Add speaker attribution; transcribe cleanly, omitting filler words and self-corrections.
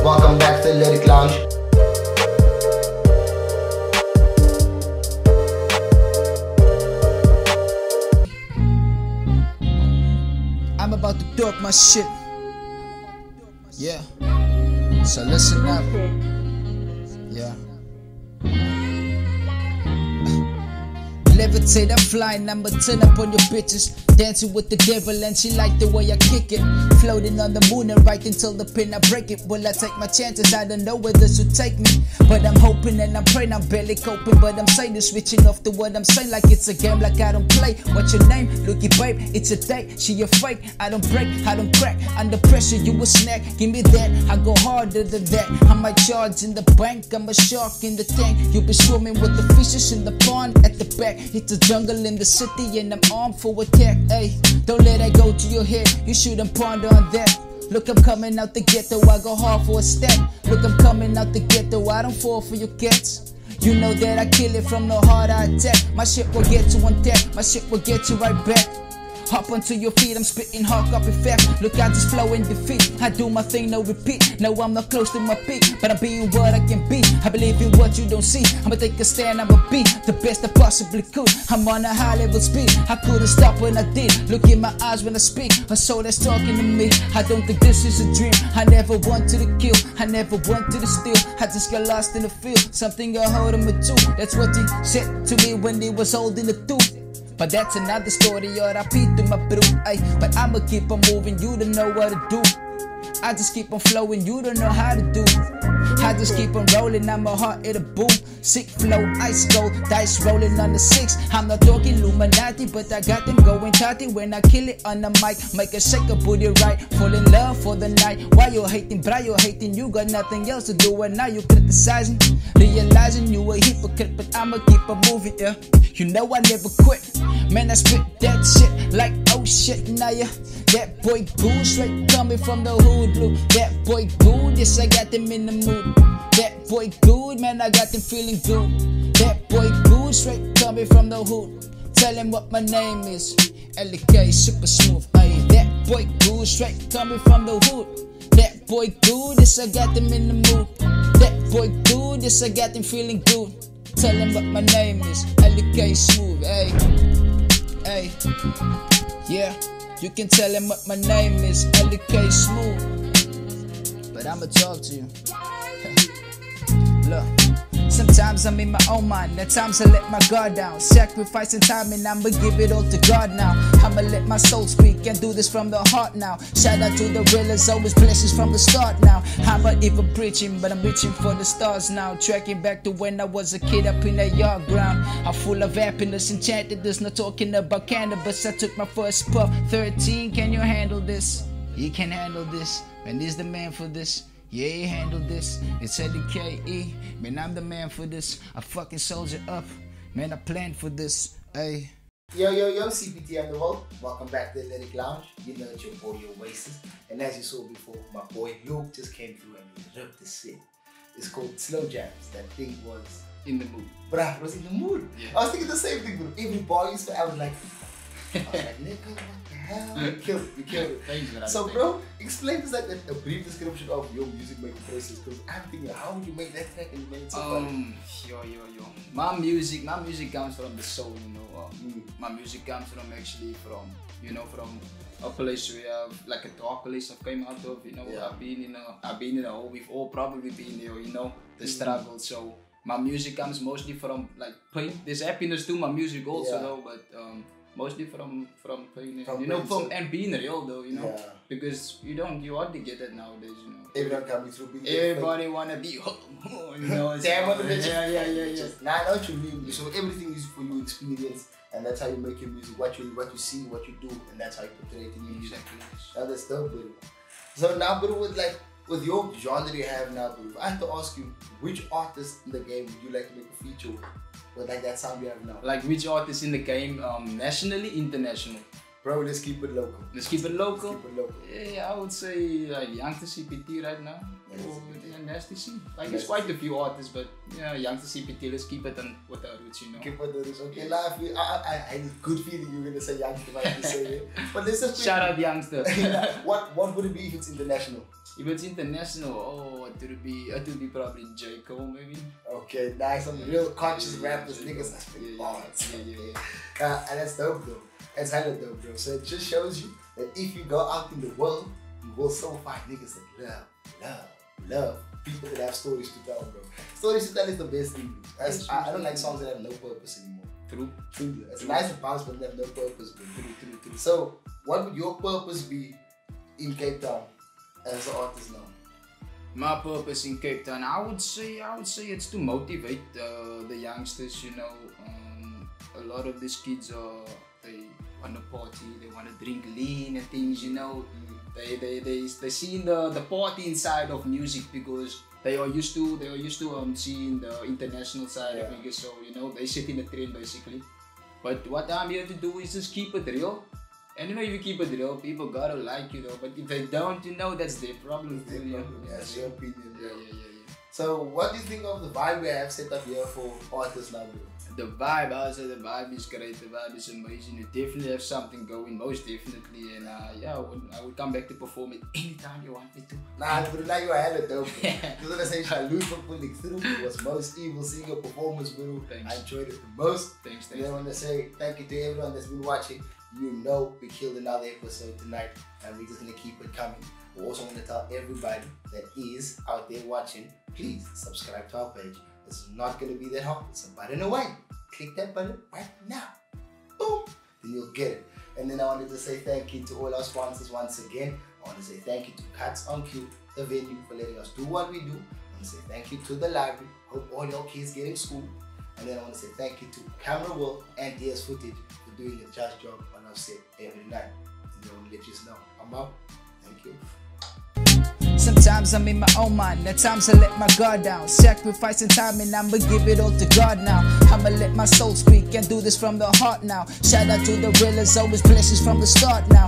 Speaker 1: Welcome back to the Lyric Lounge.
Speaker 2: I'm about to talk my shit. Yeah. So listen up. Yeah. Levitate, I'm flying, I'ma turn up on your bitches. Dancing with the devil and she like the way I kick it. Floating on the moon and right until the pin I break it. Will I take my chances? I don't know where this will take me, but I'm hoping and I'm praying. I'm barely coping, but I'm saying this, switching off to what I'm saying like it's a game, like I don't play. What's your name? Looky babe, it's a date. She a fake, I don't break, I don't crack. Under pressure, you a snack. Give me that, I go harder than that. I might charge in the bank, I'm a shark in the tank. You be swimming with the fishes in the pond at the back. It's a jungle in the city and I'm armed for attack. Ay, don't let that go to your head, you shouldn't ponder on that. Look, I'm coming out the ghetto, I go hard for a step. Look, I'm coming out the ghetto, I don't fall for your cats. You know that I kill it from the heart I attack. My shit will get you on tap, my shit will get you right back. Hop onto your feet, I'm spitting hard copy fast. Look, I just flow in defeat. I do my thing, no repeat. No, I'm not close to my peak, but I'm being what I can be. I believe in what you don't see. I'ma take a stand, I'ma be the best I possibly could. I'm on a high level speed, I couldn't stop when I did. Look in my eyes when I speak, a soul that's talking to me. I don't think this is a dream. I never wanted to kill, I never wanted to steal. I just got lost in the field, something I hold him to. That's what he said to me when he was holding the tooth. But that's another story, or I beat to my bro. Ay, but I'ma keep on moving, you don't know what to do. I just keep on flowing, you don't know how to do. I just keep on rolling, I'm a heart at a boom. Sick flow, ice gold, dice rolling on the 6. I'm not talking Illuminati, but I got them going tati when I kill it on the mic. Make a shake a booty right, fall in love for the night. Why you hating, bro? You hating, you got nothing else to do, and now you criticizing, realizing you a hypocrite. But I'ma keep on moving, yeah. You know I never quit, man. I spit that shit like oh shit, now yeah. That boy good, straight coming from the hood blue. That boy good, yes I got them in the mood. That boy good, man, I got them feeling good. That boy good, straight coming from the hood. Tell him what my name is, LK, super smooth. Aye, that boy good, straight coming from the hood. That boy good, yes I got them in the mood. That boy good, yes I got them feeling good. Tell him what my name is, LK smooth. Ay, ay, yeah. You can tell him what my name is, LK smooth. But I'ma talk to you. Look, sometimes I'm in my own mind, at times I let my guard down. Sacrificing time and I'ma give it all to God now. I'ma let my soul speak and do this from the heart now. Shout out to the realers, always blessings from the start now. I'm not even preaching, but I'm reaching for the stars now. Tracking back to when I was a kid up in the yard ground. I'm full of happiness, enchanted, there's no talking about cannabis. I took my first puff, 13, can you handle this? You can handle this, man, he's the man for this. Yeah, he handled this, it's LKE. Man, I'm the man for this. I fucking soldier up, man, I planned for this. Ay.
Speaker 1: Yo, CPT and the world. Welcome back to the Lyric Lounge. You know it's your boy, Oasis. And as you saw before, my boy Luke just came through and he ripped the shit. It's called Slow Jams. That thing was
Speaker 2: In the mood.
Speaker 1: Bruh, was in the mood. Yeah. I was thinking the same thing, bro. Every bar you said, I was like, nigga, what the hell? You killed it, you killed it.
Speaker 2: Thanks,
Speaker 1: so, bro, explain to us like a brief description of your music making process. Because I'm thinking, how would you make that track and you made it so funny?
Speaker 2: Yo. My music comes from the soul, you know. My music comes from actually from a place where like a dark place I've came out of, you know. Yeah. I've been in a hole. We've all probably been there, you know, the struggle. So my music comes mostly from like pain. There's happiness to my music also, though, but mostly from pain, you know, and being real though, you know, because you hardly get it nowadays, you know.
Speaker 1: Everyone coming through being
Speaker 2: everybody wanna be, you know.
Speaker 1: Damn, what the
Speaker 2: yeah.
Speaker 1: Nah, I know what you mean. So everything is for you experience, and that's how you make your music. What you see, what you do, and that's how you portray it in your music. Exactly. That's dope, bro. So now, bro, with your genre you have now, bro, I have to ask you, which artist in the game would you like to make a feature with like that sound you have now?
Speaker 2: Like which artist in the game, nationally, international?
Speaker 1: Bro, let's keep it local.
Speaker 2: Let's keep it local.
Speaker 1: Let's keep it local.
Speaker 2: Yeah, I would say Youngster CPT right now. Nasty C. Like there's quite a few artists, but yeah, Youngster CPT. Let's keep it on with our roots, you know.
Speaker 1: Keep it on roots. Okay, now I had a good feeling you were gonna say Youngster like you say it. But let's just
Speaker 2: shout out Youngster.
Speaker 1: What would it be if it's international?
Speaker 2: If it's international, oh, it would be probably J. Cole maybe.
Speaker 1: Okay, nice. Some real conscious rappers, niggas that's pretty bars. And that's dope though. That's hella dope, bro. So it just shows you that if you go out in the world, you will so find niggas that love people that have stories to tell, bro. Stories to tell is the best thing. I don't like songs that have no purpose anymore. True. It's nice to bounce, but they have no purpose, bro. True. So, what would your purpose be in Cape Town as an artist now?
Speaker 2: My purpose in Cape Town, I would say it's to motivate the youngsters. You know, a lot of these kids they want to party, they want to drink lean and things. You know, they see the party inside of music because they are used to seeing the international side of it. So you know, they sit in the trend basically. But what I'm here to do is just keep it real. And you know, if you keep it real, people gotta like you though. But if they don't, you know, that's their problem.
Speaker 1: That's your opinion, bro. Yeah. So, what do you think of the vibe we have set up here for artists now, bro?
Speaker 2: The vibe, I would say the vibe is great. The vibe is amazing. You definitely have something going, most definitely. And I would come back to perform it anytime you want me to.
Speaker 1: Nah, but now you are hella dope. Just want to say salute for pulling through. It was most evil seeing your performance, bro.
Speaker 2: Thanks.
Speaker 1: I enjoyed it the most.
Speaker 2: Thanks.
Speaker 1: And I want to say thank you to everyone that's been watching. You know we killed another episode tonight and we're just going to keep it coming. We also want to tell everybody that is out there watching, please subscribe to our page. It's not going to be that hard. It's a button away. Click that button right now. Boom. Then you'll get it. And then I wanted to say thank you to all our sponsors once again. I want to say thank you to Cuts on Cue, the venue, for letting us do what we do. I want to say thank you to the library. Hope all your kids get in school. And then I want to say thank you to Camera World and DS Footage for doing a just job on our set every night. And then I want to let you know I'm out. Thank you.
Speaker 2: Sometimes I'm in my own mind, at times I let my guard down. Sacrificing time and I'ma give it all to God now. I'ma let my soul speak and do this from the heart now. Shout out to the realers, always blessings from the start now.